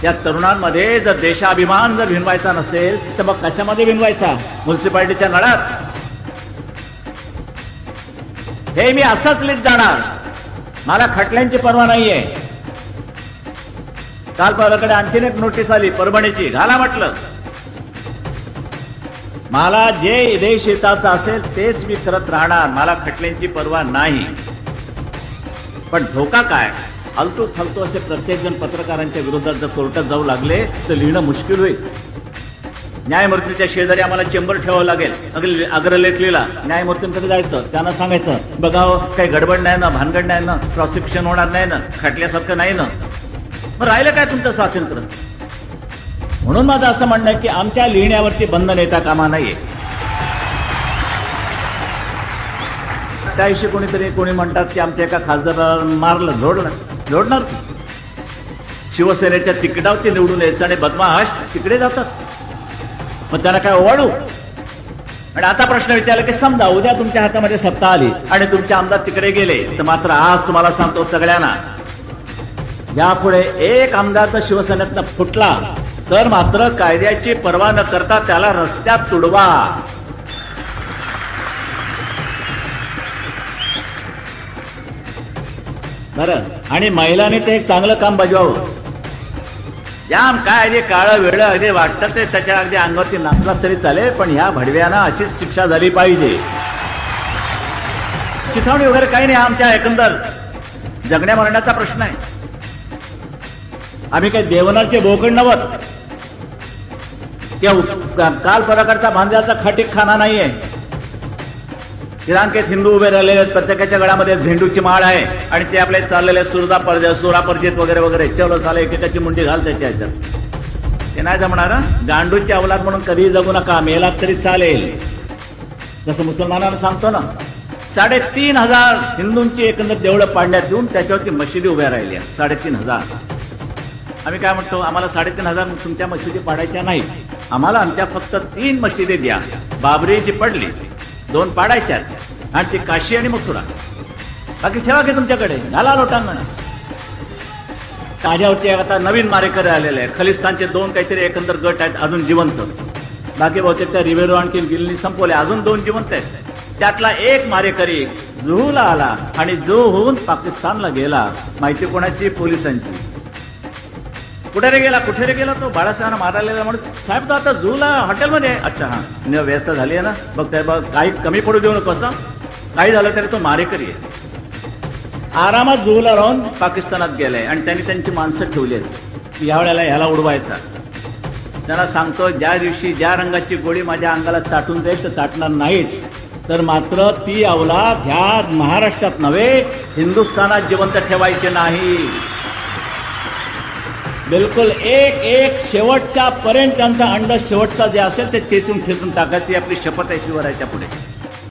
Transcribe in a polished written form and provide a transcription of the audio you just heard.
या तरुणांमध्ये जर देशाभिमान जर भिनवायचा नसेल तर मग कशामध्ये भिनवायचा? म्युन्सिपालिटीच्या नळात? हे मी असंच लिहित जाणार, मला खटल्यांची पर्वा नाहीये. काल परवाकडे आणखीन एक नोटीस आली परभणीची, घाला म्हटलं. मला जे देश हिताचं असेल तेच मी करत राहणार, मला खटल्यांची पर्वा नाही. पण धोका काय? फालतू फालतू असे प्रत्येक जण पत्रकारांच्या विरोधात जर कोर्टात जाऊ लागले तर लिहिणं मुश्किल होईल. न्यायमूर्तीच्या शेजारी आम्हाला चेंबर ठेवावं लागेल. अग्रलेख लिहिला, न्यायमूर्तींकडे जायचं, त्यांना सांगायचं बघा काही गडबड नाही ना, भानगड नाही ना, प्रॉसिक्युशन होणार नाही ना, खटल्यासारखं नाही ना. मग राहिलं काय तुमचं स्वातंत्र्य? म्हणून माझं असं म्हणणं आहे की आमच्या लिहिण्यावरती बंधन येता कामा नाहीये. त्याविषयी कोणी म्हणतात की आमच्या एका खासदाराला मारलं, जोडणार की शिवसेनेच्या तिकिटावरती निवडून यायचं आणि बदमाश तिकडे जातात, मग त्यांना काय ओवाळू? आणि आता प्रश्न विचारला की समजा उद्या तुमच्या हातामध्ये सत्ता आली आणि तुमचे आमदार तिकडे गेले, तर मात्र आज तुम्हाला सांगतो सगळ्यांना, यापुढे एक आमदार तर शिवसेनेतनं फुटला तर मात्र कायद्याची पर्वा न करता त्याला रस्त्यात तुडवा. बरं, आणि महिलांनी ते एक चांगलं काम बजावलं. जाम काय अगदी काळं वेळ अगदी वाटतं ते त्याच्या अगदी अंगावरती नाचला तरी चालेल, पण ह्या भडव्यांना अशीच शिक्षा झाली पाहिजे. चिथावणी वगैरे काही नाही, आमच्या एकंदर जगण्या मरण्याचा प्रश्न आहे. आम्ही काही देवनाचे बोकड नव्हत किंवा काल प्रकारचा भांज्याचा खटीक खाना नाहीये. श्रीलंकेत हिंदू उभे राहिलेले आहेत, प्रत्येकाच्या गळ्यामध्ये झेंडूची माळ आहे आणि ते आपले चाललेले सुरापर्जित वगैरे वगैरे, चलो साला एकेकाची मुंडी घाल त्याच्या ह्याच्यात. ते नाही जमणार. गांडूची अवलाद म्हणून कधीही जगू नका, मेलात तरी चालेल. जसं मुसलमानांना सांगतो ना, 3,500 हिंदूंची एकंदर देवळं पाडण्यात येऊन त्याच्यावरती मशिदी उभ्या राहिल्या. 3,500. आम्ही काय म्हणतो, आम्हाला 3,500 तुमच्या मशिदी पाडायच्या नाही, आम्हाला आमच्या फक्त 3 मशिदी द्या. बाबरी जी पडली 2 पाडायच्या आणि ती काशी आणि मथुरा, बाकी ठेवा की तुमच्याकडे, घाला लोटांगण. माझ्यावरती आता नवीन मारेकरी आलेले आहे. खलिस्तानचे 2 काहीतरी एकंदर गट आहेत अजून जिवंत, बाकी बहुतेक त्या रिव्हेरो आणखी गिल्ली संपवले, अजून 2 जिवंत आहेत. त्यातला एक मारेकरी जुहूला आला आणि जुहू होऊन पाकिस्तानला गेला. माहिती कोणाची? पोलिसांची. कुठे रे गेला तो? बाळासाहेबांना मारायला म्हणून, साहेब तो आता जुहूला हॉटेलमध्ये आहे. अच्छा, हा व्यवस्था झाली आहे ना, बघ त्या काही कमी पडू देऊ नको, असं काही झालं तरी तो मारेकरी आहे. आरामात जुहूला राहून पाकिस्तानात गेलाय आणि त्यांनी त्यांची माणसं ठेवली आहेत. यावेळेला ह्याला उडवायचा. त्यांना सांगतो, ज्या दिवशी ज्या रंगाची गोळी माझ्या अंगाला चाटून जाईल तर चाटणार नाहीच, तर मात्र ती अवलाद ह्या महाराष्ट्रात नव्हे हिंदुस्थानात जिवंत ठेवायचे नाही. बिलकुल एक शेवटच्या पर्यंत त्यांचा अंड शेवटचा जे असेल ते चेचून ठेचून टाकायची आपली शपथ आहे शिवरायाच्या पुढे.